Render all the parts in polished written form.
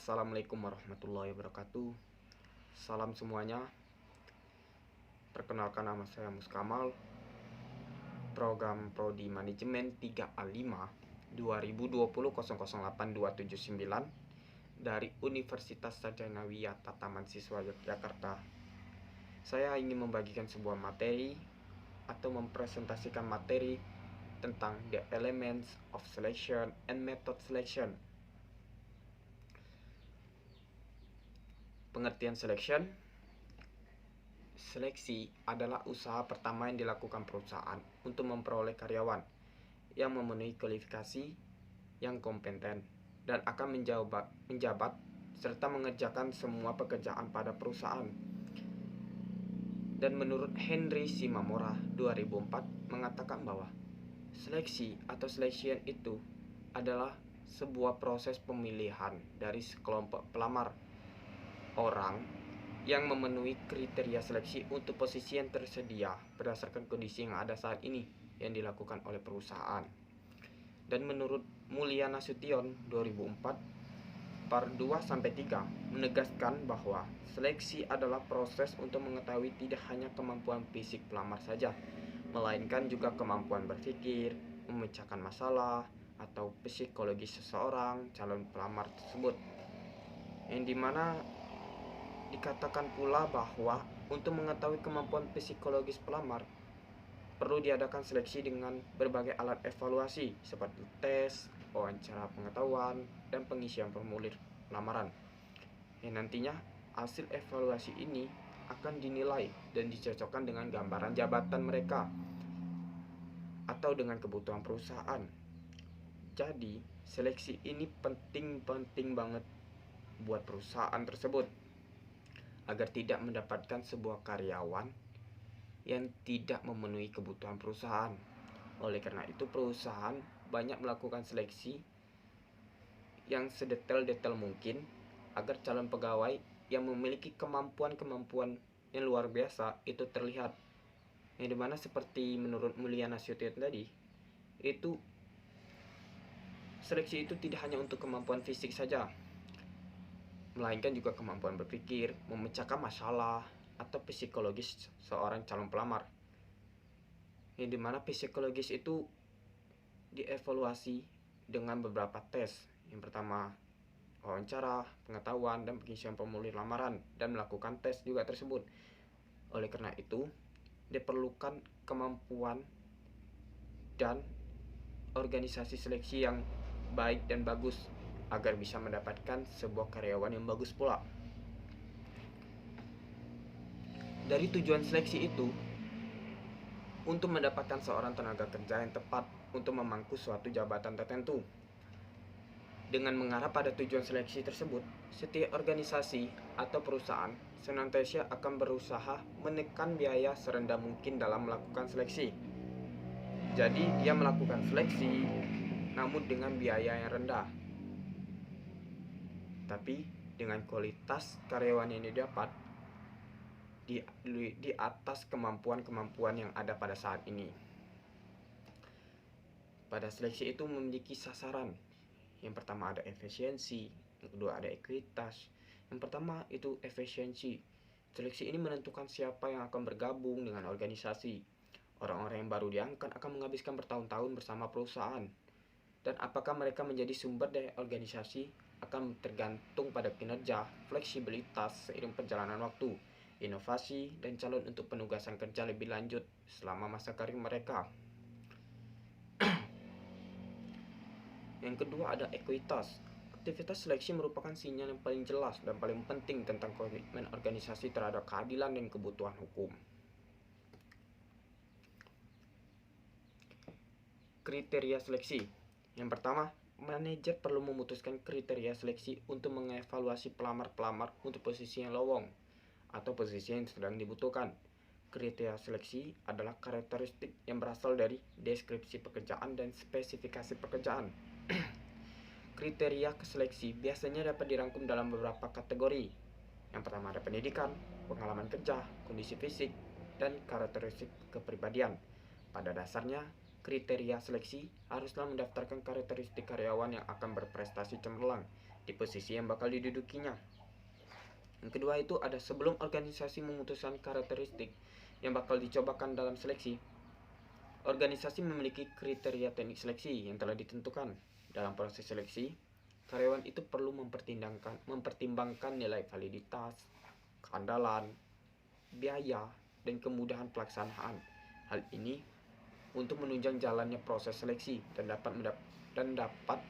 Assalamualaikum warahmatullahi wabarakatuh. Salam semuanya. Perkenalkan, nama saya Muskamal, program Prodi Manajemen 3A5 2020-008-279 dari Universitas Sarjana Wiyata Taman Siswa Yogyakarta. Saya ingin membagikan sebuah materi atau mempresentasikan materi tentang the elements of selection and method selection. Pengertian seleksi adalah usaha pertama yang dilakukan perusahaan untuk memperoleh karyawan yang memenuhi kualifikasi yang kompeten dan akan menjabat serta mengerjakan semua pekerjaan pada perusahaan. Dan menurut Henry Shimamura 2004 mengatakan bahwa seleksi atau selection itu adalah sebuah proses pemilihan dari sekelompok pelamar orang yang memenuhi kriteria seleksi untuk posisi yang tersedia berdasarkan kondisi yang ada saat ini yang dilakukan oleh perusahaan. Dan menurut Mulya Nasution 2004 part 2-3 menegaskan bahwa seleksi adalah proses untuk mengetahui tidak hanya kemampuan fisik pelamar saja, melainkan juga kemampuan berpikir, memecahkan masalah, atau psikologis seseorang calon pelamar tersebut. Yang dimana dikatakan pula bahwa untuk mengetahui kemampuan psikologis pelamar perlu diadakan seleksi dengan berbagai alat evaluasi seperti tes, wawancara pengetahuan, dan pengisian formulir lamaran. Yang nantinya hasil evaluasi ini akan dinilai dan dicocokkan dengan gambaran jabatan mereka atau dengan kebutuhan perusahaan. Jadi, seleksi ini penting banget buat perusahaan tersebut agar tidak mendapatkan sebuah karyawan yang tidak memenuhi kebutuhan perusahaan. Oleh karena itu, perusahaan banyak melakukan seleksi yang sedetail-detail mungkin agar calon pegawai yang memiliki kemampuan yang luar biasa itu terlihat. Yang dimana seperti menurut Mulya Nasution tadi, itu seleksi itu tidak hanya untuk kemampuan fisik saja, melainkan juga kemampuan berpikir, memecahkan masalah, atau psikologis seorang calon pelamar. Yang dimana psikologis itu dievaluasi dengan beberapa tes. Yang pertama, wawancara, pengetahuan, dan pengisian formulir lamaran, dan melakukan tes juga tersebut. Oleh karena itu, diperlukan kemampuan dan organisasi seleksi yang baik dan bagus agar bisa mendapatkan sebuah karyawan yang bagus pula. Dari tujuan seleksi itu untuk mendapatkan seorang tenaga kerja yang tepat untuk memangku suatu jabatan tertentu. Dengan mengarah pada tujuan seleksi tersebut, setiap organisasi atau perusahaan senantiasa akan berusaha menekan biaya serendah mungkin dalam melakukan seleksi. Jadi dia melakukan seleksi namun dengan biaya yang rendah, tapi dengan kualitas karyawan yang didapat di atas kemampuan yang ada pada saat ini. Pada seleksi itu memiliki sasaran. Yang pertama ada efisiensi, yang kedua ada ekuitas. Yang pertama itu efisiensi. Seleksi ini menentukan siapa yang akan bergabung dengan organisasi. Orang-orang yang baru diangkat akan menghabiskan bertahun-tahun bersama perusahaan. Dan apakah mereka menjadi sumber dari organisasi akan tergantung pada kinerja, fleksibilitas seiring perjalanan waktu, inovasi, dan calon untuk penugasan kerja lebih lanjut selama masa karir mereka. Yang kedua ada ekuitas. Aktivitas seleksi merupakan sinyal yang paling jelas dan paling penting tentang komitmen organisasi terhadap keadilan dan kebutuhan hukum. Kriteria seleksi. Yang pertama, manajer perlu memutuskan kriteria seleksi untuk mengevaluasi pelamar-pelamar untuk posisi yang lowong atau posisi yang sedang dibutuhkan. Kriteria seleksi adalah karakteristik yang berasal dari deskripsi pekerjaan dan spesifikasi pekerjaan. Kriteria seleksi biasanya dapat dirangkum dalam beberapa kategori. Yang pertama ada pendidikan, pengalaman kerja, kondisi fisik, dan karakteristik kepribadian. Pada dasarnya, kriteria seleksi haruslah mendaftarkan karakteristik karyawan yang akan berprestasi cemerlang di posisi yang bakal didudukinya. Yang kedua itu ada sebelum organisasi memutuskan karakteristik yang bakal dicobakan dalam seleksi, organisasi memiliki kriteria teknik seleksi yang telah ditentukan. Dalam proses seleksi, karyawan itu perlu mempertimbangkan nilai validitas, keandalan, biaya, dan kemudahan pelaksanaan. Hal ini untuk menunjang jalannya proses seleksi dan dapat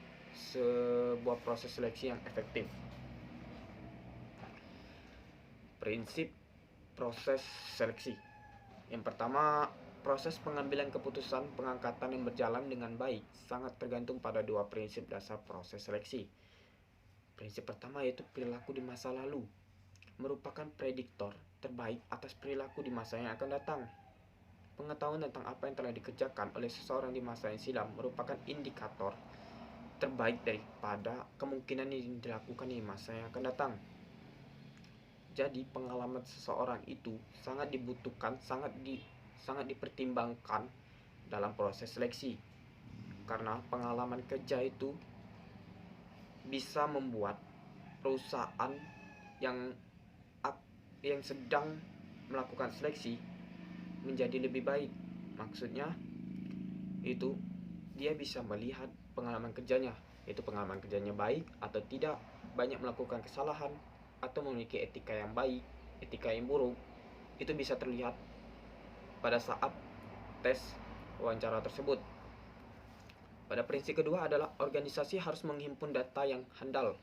sebuah proses seleksi yang efektif. Prinsip proses seleksi. Yang pertama, proses pengambilan keputusan pengangkatan yang berjalan dengan baik sangat tergantung pada dua prinsip dasar proses seleksi. Prinsip pertama yaitu perilaku di masa lalu, merupakan prediktor terbaik atas perilaku di masa yang akan datang. Pengetahuan tentang apa yang telah dikerjakan oleh seseorang di masa yang silam merupakan indikator terbaik daripada kemungkinan yang dilakukan di masa yang akan datang. Jadi pengalaman seseorang itu sangat dibutuhkan, sangat dipertimbangkan dalam proses seleksi, karena pengalaman kerja itu bisa membuat perusahaan yang sedang melakukan seleksi menjadi lebih baik. Maksudnya itu dia bisa melihat pengalaman kerjanya, yaitu pengalaman kerjanya baik atau tidak, banyak melakukan kesalahan atau memiliki etika yang baik, etika yang buruk. Itu bisa terlihat pada saat tes wawancara tersebut. Pada prinsip kedua adalah organisasi harus menghimpun data yang handal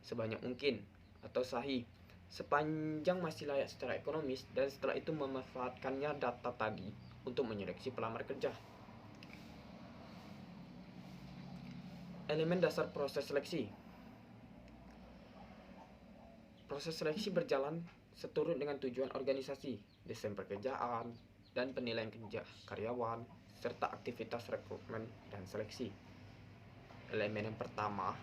sebanyak mungkin atau sahih sepanjang masih layak secara ekonomis, dan setelah itu memanfaatkannya data tadi untuk menyeleksi pelamar kerja. Elemen dasar proses seleksi. Proses seleksi berjalan seturut dengan tujuan organisasi, desain pekerjaan, dan penilaian kerja karyawan, serta aktivitas rekrutmen dan seleksi. Elemen yang pertama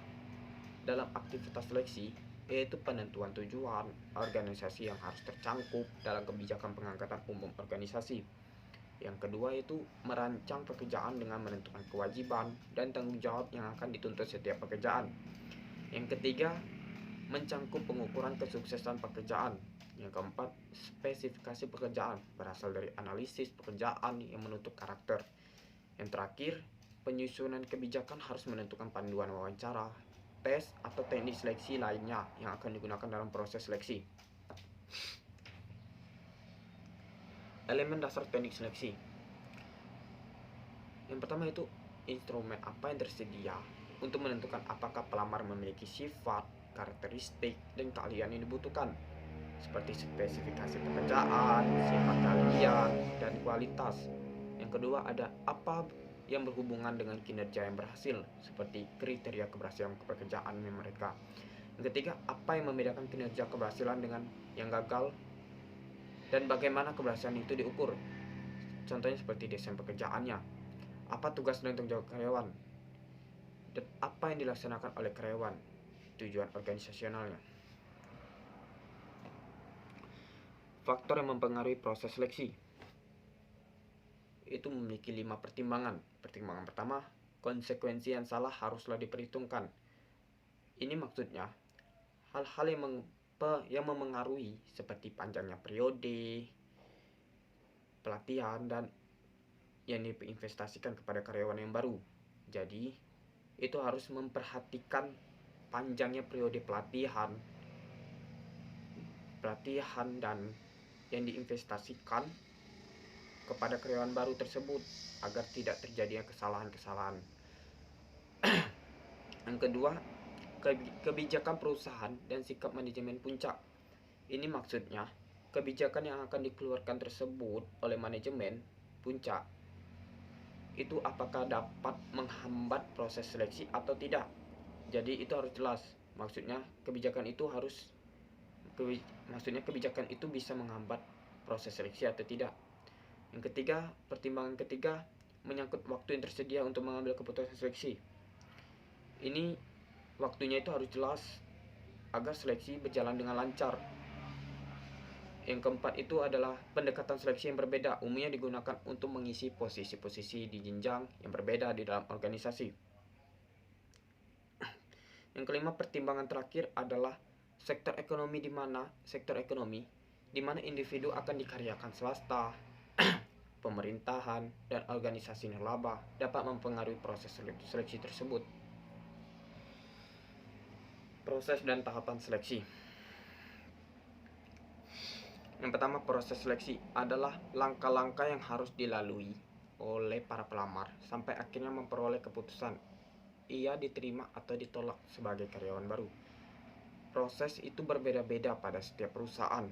dalam aktivitas seleksi yaitu penentuan tujuan organisasi yang harus tercangkup dalam kebijakan pengangkatan umum organisasi. Yang kedua yaitu merancang pekerjaan dengan menentukan kewajiban dan tanggung jawab yang akan dituntut setiap pekerjaan. Yang ketiga, mencangkup pengukuran kesuksesan pekerjaan. Yang keempat, spesifikasi pekerjaan berasal dari analisis pekerjaan yang menutup karakter. Yang terakhir, penyusunan kebijakan harus menentukan panduan wawancara, tes, atau teknik seleksi lainnya yang akan digunakan dalam proses seleksi. Elemen dasar teknik seleksi. Yang pertama itu instrumen apa yang tersedia untuk menentukan apakah pelamar memiliki sifat, karakteristik, dan keahlian yang dibutuhkan, seperti spesifikasi pekerjaan, sifat keahlian, dan kualitas. Yang kedua ada apa yang berhubungan dengan kinerja yang berhasil, seperti kriteria keberhasilan pekerjaan mereka. Yang ketiga, apa yang membedakan kinerja keberhasilan dengan yang gagal, dan bagaimana keberhasilan itu diukur. Contohnya seperti desain pekerjaannya, apa tugas dan tanggung jawab karyawan, dan apa yang dilaksanakan oleh karyawan, tujuan organisasionalnya. Faktor yang mempengaruhi proses seleksi itu memiliki 5 pertimbangan. Pertimbangan pertama, konsekuensi yang salah haruslah diperhitungkan. Ini maksudnya hal-hal yang memengaruhi seperti panjangnya periode pelatihan dan yang diinvestasikan kepada karyawan yang baru. Jadi itu harus memperhatikan panjangnya periode pelatihan dan yang diinvestasikan kepada karyawan baru tersebut agar tidak terjadinya kesalahan-kesalahan. Yang kedua, kebijakan perusahaan dan sikap manajemen puncak. Ini maksudnya kebijakan yang akan dikeluarkan tersebut oleh manajemen puncak itu apakah dapat menghambat proses seleksi atau tidak. Jadi itu harus jelas. Maksudnya kebijakan itu bisa menghambat proses seleksi atau tidak. Yang ketiga, pertimbangan ketiga menyangkut waktu yang tersedia untuk mengambil keputusan seleksi. Ini waktunya itu harus jelas agar seleksi berjalan dengan lancar. Yang keempat itu adalah pendekatan seleksi yang berbeda, umumnya digunakan untuk mengisi posisi-posisi di jenjang yang berbeda di dalam organisasi. Yang kelima, pertimbangan terakhir adalah sektor ekonomi di mana individu akan dikaryakan swasta, pemerintahan, dan organisasi nirlaba dapat mempengaruhi proses seleksi tersebut. Proses dan tahapan seleksi. Yang pertama, proses seleksi adalah langkah-langkah yang harus dilalui oleh para pelamar sampai akhirnya memperoleh keputusan ia diterima atau ditolak sebagai karyawan baru. Proses itu berbeda-beda pada setiap perusahaan.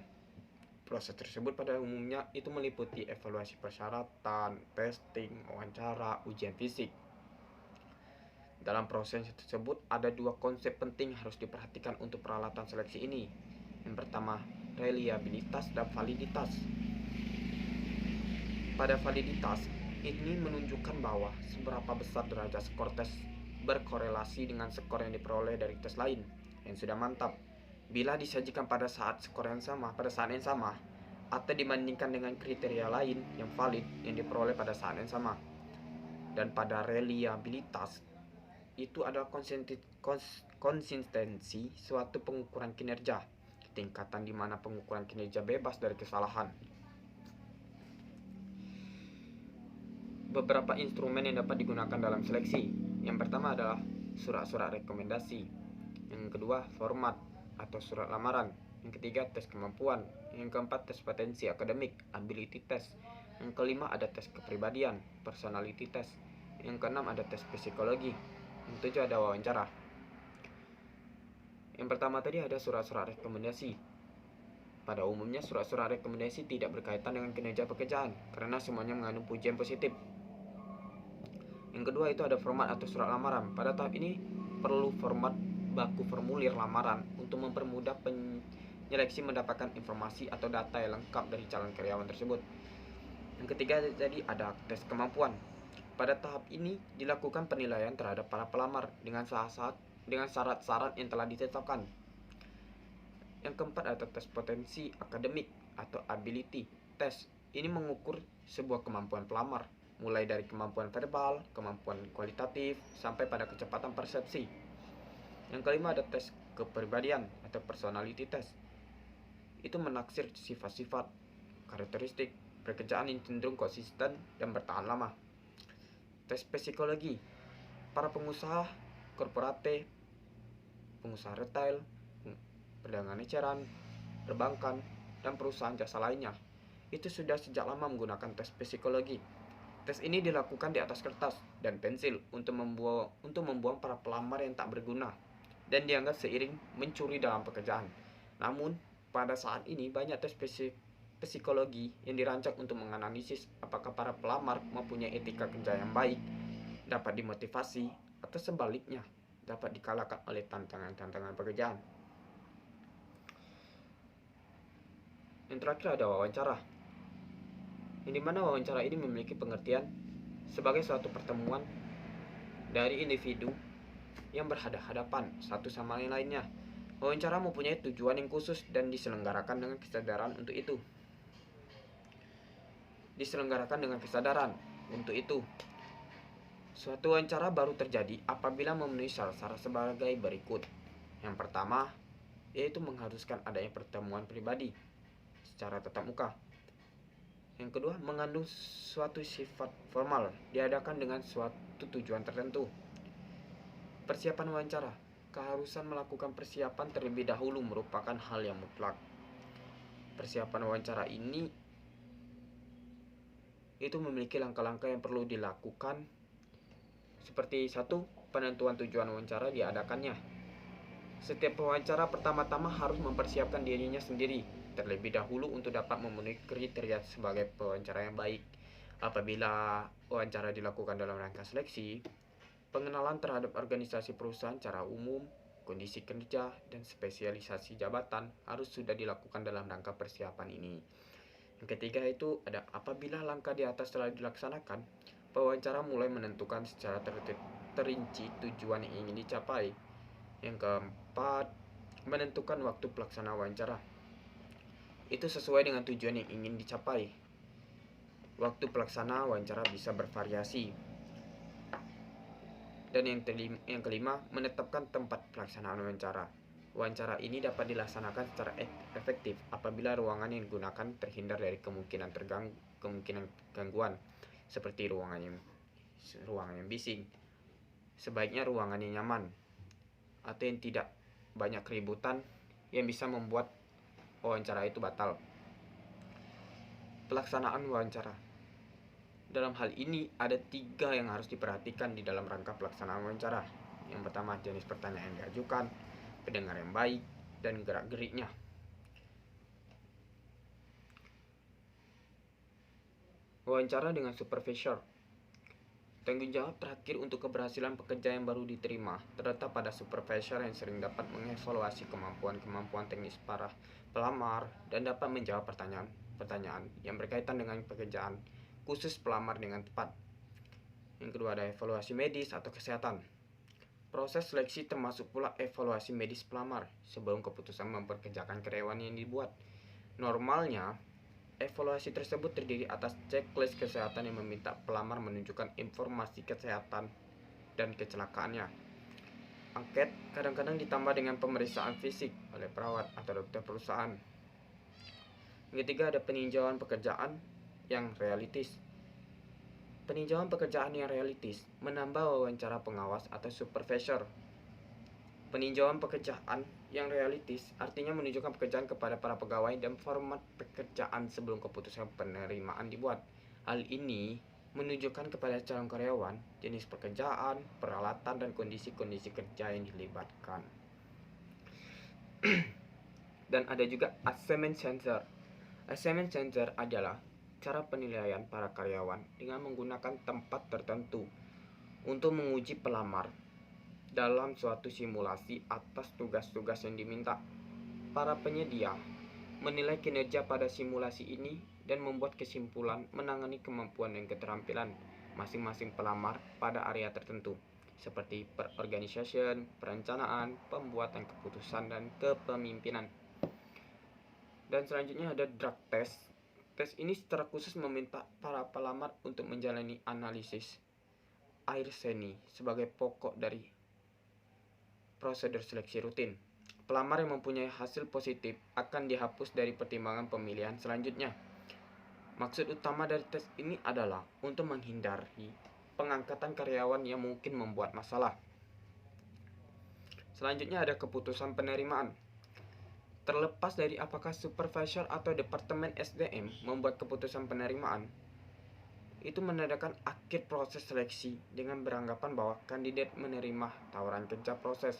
Proses tersebut pada umumnya itu meliputi evaluasi persyaratan, testing, wawancara, ujian fisik. Dalam proses tersebut ada dua konsep penting yang harus diperhatikan untuk peralatan seleksi ini. Yang pertama, reliabilitas dan validitas. Pada validitas, ini menunjukkan bahwa seberapa besar derajat skor tes berkorelasi dengan skor yang diperoleh dari tes lain yang sudah mantap. Bila disajikan pada saat yang sama, atau dibandingkan dengan kriteria lain yang valid yang diperoleh pada saat yang sama. Dan pada reliabilitas, itu adalah konsistensi suatu pengukuran kinerja, tingkatan di mana pengukuran kinerja bebas dari kesalahan. Beberapa instrumen yang dapat digunakan dalam seleksi. Yang pertama adalah surat-surat rekomendasi. Yang kedua, format atau surat lamaran. Yang ketiga, tes kemampuan. Yang keempat, tes potensi akademik, ability test. Yang kelima, ada tes kepribadian, personality test. Yang keenam, ada tes psikologi. Yang ketujuh, ada wawancara. Yang pertama tadi ada surat-surat rekomendasi. Pada umumnya surat-surat rekomendasi tidak berkaitan dengan kinerja pekerjaan karena semuanya mengandung pujian positif. Yang kedua itu ada format atau surat lamaran. Pada tahap ini perlu format baku formulir lamaran untuk mempermudah penyeleksi mendapatkan informasi atau data yang lengkap dari calon karyawan tersebut. Yang ketiga jadi ada tes kemampuan. Pada tahap ini dilakukan penilaian terhadap para pelamar dengan syarat-syarat yang telah ditetapkan. Yang keempat ada tes potensi akademik atau ability test. Ini mengukur sebuah kemampuan pelamar, mulai dari kemampuan verbal, kemampuan kualitatif, sampai pada kecepatan persepsi. Yang kelima ada tes kepribadian atau personality test. Itu menaksir sifat-sifat, karakteristik pekerjaan yang cenderung konsisten dan bertahan lama. Tes psikologi. Para pengusaha korporatif, pengusaha retail, perdagangan eceran, perbankan, dan perusahaan jasa lainnya itu sudah sejak lama menggunakan tes psikologi. Tes ini dilakukan di atas kertas dan pensil untuk membuang para pelamar yang tak berguna dan dianggap seiring mencuri dalam pekerjaan. Namun, pada saat ini banyak tes psikologi yang dirancang untuk menganalisis apakah para pelamar mempunyai etika kerja yang baik, dapat dimotivasi, atau sebaliknya dapat dikalahkan oleh tantangan-tantangan pekerjaan. Yang terakhir ada wawancara, yang dimana wawancara ini memiliki pengertian sebagai suatu pertemuan dari individu yang berhadapan satu sama lainnya. Wawancara mempunyai tujuan yang khusus dan diselenggarakan dengan kesadaran untuk itu. Suatu wawancara baru terjadi apabila memenuhi syarat-syarat sebagai berikut. Yang pertama, yaitu mengharuskan adanya pertemuan pribadi secara tatap muka. Yang kedua, mengandung suatu sifat formal, diadakan dengan suatu tujuan tertentu. Persiapan wawancara. Keharusan melakukan persiapan terlebih dahulu merupakan hal yang mutlak. Persiapan wawancara ini itu memiliki langkah-langkah yang perlu dilakukan, seperti 1. Penentuan tujuan wawancara diadakannya. Setiap wawancara pertama-tama harus mempersiapkan dirinya sendiri terlebih dahulu untuk dapat memenuhi kriteria sebagai pewawancara yang baik. Apabila wawancara dilakukan dalam rangka seleksi, pengenalan terhadap organisasi perusahaan secara umum, kondisi kerja, dan spesialisasi jabatan harus sudah dilakukan dalam rangka persiapan ini. Yang ketiga itu ada apabila langkah di atas telah dilaksanakan, pewawancara mulai menentukan secara terinci tujuan yang ingin dicapai. Yang keempat, menentukan waktu pelaksana wawancara. Itu sesuai dengan tujuan yang ingin dicapai. Waktu pelaksana wawancara bisa bervariasi Dan yang kelima, menetapkan tempat pelaksanaan wawancara. Wawancara ini dapat dilaksanakan secara efektif apabila ruangan yang digunakan terhindar dari kemungkinan gangguan, seperti ruangan yang bising. Sebaiknya ruangan yang nyaman atau yang tidak banyak keributan yang bisa membuat wawancara itu batal. Pelaksanaan wawancara. Dalam hal ini ada 3 yang harus diperhatikan di dalam rangka pelaksanaan wawancara. Yang pertama, jenis pertanyaan yang diajukan, pendengar yang baik, dan gerak-geriknya. Wawancara dengan supervisor. Tanggung jawab terakhir untuk keberhasilan pekerja yang baru diterima terletak pada supervisor yang sering dapat mengevaluasi kemampuan teknis para pelamar dan dapat menjawab pertanyaan yang berkaitan dengan pekerjaan khusus pelamar dengan tepat. Yang kedua, ada evaluasi medis atau kesehatan. Proses seleksi termasuk pula evaluasi medis pelamar sebelum keputusan memperkerjakan karyawan yang dibuat. Normalnya, evaluasi tersebut terdiri atas checklist kesehatan yang meminta pelamar menunjukkan informasi kesehatan dan kecelakaannya. Angket kadang-kadang ditambah dengan pemeriksaan fisik oleh perawat atau dokter perusahaan. Yang ketiga, ada peninjauan pekerjaan yang realistis. Peninjauan pekerjaan yang realistis menambah wawancara pengawas atau supervisor. Peninjauan pekerjaan yang realistis artinya menunjukkan pekerjaan kepada para pegawai dan format pekerjaan sebelum keputusan penerimaan dibuat. Hal ini menunjukkan kepada calon karyawan jenis pekerjaan, peralatan, dan kondisi-kondisi kerja yang dilibatkan. Dan ada juga assessment center. Assessment center adalah cara penilaian para karyawan dengan menggunakan tempat tertentu untuk menguji pelamar dalam suatu simulasi atas tugas-tugas yang diminta. Para penyedia menilai kinerja pada simulasi ini dan membuat kesimpulan menangani kemampuan dan keterampilan masing-masing pelamar pada area tertentu, seperti perorganisasian, perencanaan, pembuatan keputusan, dan kepemimpinan. Dan selanjutnya ada drug test. Tes ini secara khusus meminta para pelamar untuk menjalani analisis air seni sebagai pokok dari prosedur seleksi rutin. Pelamar yang mempunyai hasil positif akan dihapus dari pertimbangan pemilihan selanjutnya. Maksud utama dari tes ini adalah untuk menghindari pengangkatan karyawan yang mungkin membuat masalah. Selanjutnya ada keputusan penerimaan. Terlepas dari apakah supervisor atau departemen SDM membuat keputusan penerimaan, itu menandakan akhir proses seleksi dengan beranggapan bahwa kandidat menerima tawaran kerja. Proses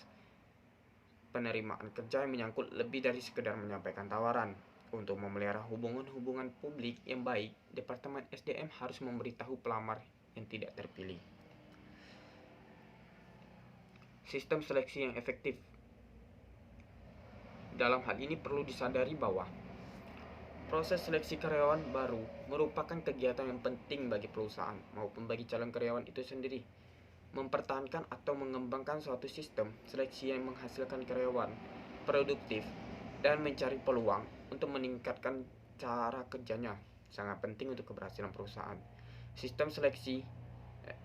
penerimaan kerja yang menyangkut lebih dari sekedar menyampaikan tawaran. Untuk memelihara hubungan publik yang baik, departemen SDM harus memberitahu pelamar yang tidak terpilih. Sistem seleksi yang efektif. Dalam hal ini perlu disadari bahwa proses seleksi karyawan baru merupakan kegiatan yang penting bagi perusahaan maupun bagi calon karyawan itu sendiri. Mempertahankan atau mengembangkan suatu sistem seleksi yang menghasilkan karyawan produktif dan mencari peluang untuk meningkatkan cara kerjanya sangat penting untuk keberhasilan perusahaan. Sistem seleksi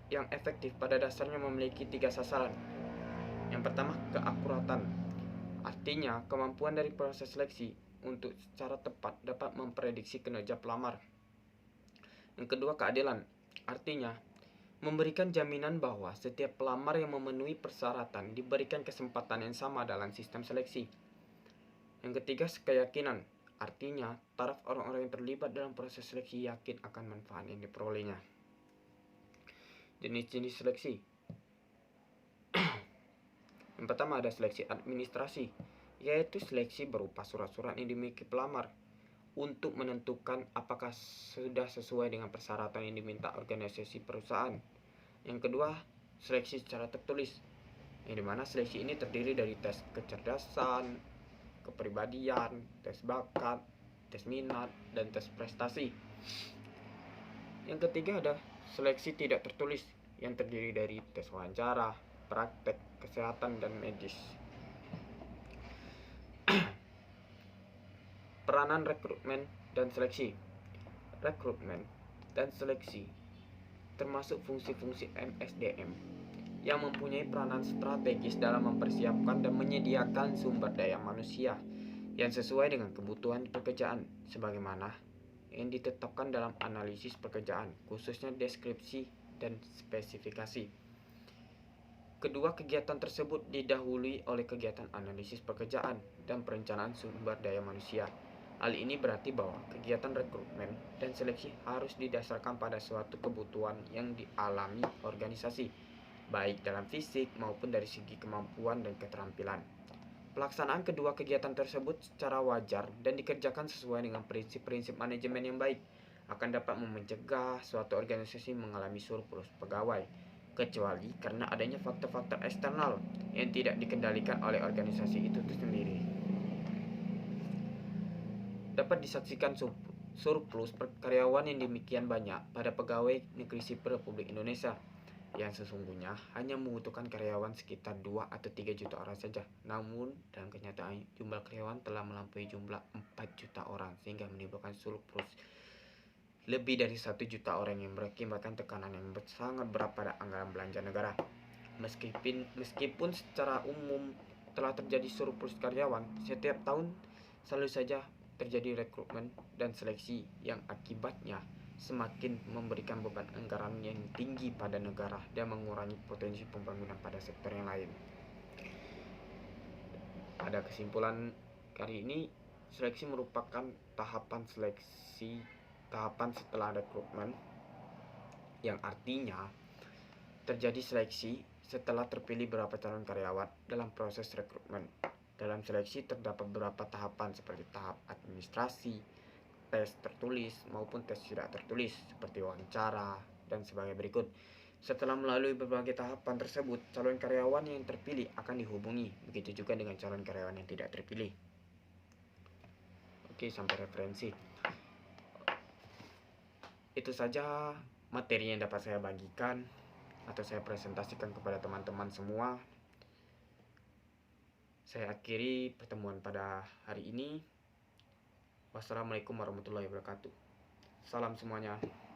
yang efektif pada dasarnya memiliki 3 sasaran. Yang pertama, keakuratan. Artinya, kemampuan dari proses seleksi untuk secara tepat dapat memprediksi kinerja pelamar. Yang kedua, keadilan. Artinya, memberikan jaminan bahwa setiap pelamar yang memenuhi persyaratan diberikan kesempatan yang sama dalam sistem seleksi. Yang ketiga, keyakinan. Artinya, taraf orang-orang yang terlibat dalam proses seleksi yakin akan manfaat yang diperolehnya. Jenis-jenis seleksi. Yang pertama ada seleksi administrasi, yaitu seleksi berupa surat-surat yang dimiliki pelamar untuk menentukan apakah sudah sesuai dengan persyaratan yang diminta organisasi perusahaan. Yang kedua, seleksi secara tertulis, yang dimana seleksi ini terdiri dari tes kecerdasan, kepribadian, tes bakat, tes minat, dan tes prestasi. Yang ketiga ada seleksi tidak tertulis, yang terdiri dari tes wawancara, praktek kesehatan, dan medis. Peranan rekrutmen dan seleksi. Rekrutmen dan seleksi termasuk fungsi-fungsi MSDM yang mempunyai peranan strategis dalam mempersiapkan dan menyediakan sumber daya manusia yang sesuai dengan kebutuhan pekerjaan sebagaimana yang ditetapkan dalam analisis pekerjaan, khususnya deskripsi dan spesifikasi. Kedua kegiatan tersebut didahului oleh kegiatan analisis pekerjaan dan perencanaan sumber daya manusia. Hal ini berarti bahwa kegiatan rekrutmen dan seleksi harus didasarkan pada suatu kebutuhan yang dialami organisasi, baik dalam fisik maupun dari segi kemampuan dan keterampilan. Pelaksanaan kedua kegiatan tersebut secara wajar dan dikerjakan sesuai dengan prinsip-prinsip manajemen yang baik akan dapat mencegah suatu organisasi mengalami surplus pegawai, kecuali karena adanya faktor-faktor eksternal yang tidak dikendalikan oleh organisasi itu sendiri. Dapat disaksikan surplus karyawan yang demikian banyak pada pegawai negeri sipil Republik Indonesia yang sesungguhnya hanya membutuhkan karyawan sekitar 2 atau 3 juta orang saja. Namun dalam kenyataan jumlah karyawan telah melampaui jumlah 4 juta orang sehingga menimbulkan surplus lebih dari 1 juta orang yang berakibatkan tekanan yang sangat berat pada anggaran belanja negara. Meskipun secara umum telah terjadi surplus karyawan, setiap tahun selalu saja terjadi rekrutmen dan seleksi yang akibatnya semakin memberikan beban anggaran yang tinggi pada negara dan mengurangi potensi pembangunan pada sektor yang lain. Pada kesimpulan kali ini, seleksi merupakan tahapan setelah rekrutmen, yang artinya terjadi seleksi setelah terpilih beberapa calon karyawan dalam proses rekrutmen. Dalam seleksi terdapat beberapa tahapan seperti tahap administrasi, tes tertulis maupun tes tidak tertulis seperti wawancara dan sebagai berikut. Setelah melalui berbagai tahapan tersebut, calon karyawan yang terpilih akan dihubungi. Begitu juga dengan calon karyawan yang tidak terpilih. Oke, sampai referensi. Itu saja materi yang dapat saya bagikan atau saya presentasikan kepada teman-teman semua. Saya akhiri pertemuan pada hari ini. Wassalamualaikum warahmatullahi wabarakatuh. Salam semuanya.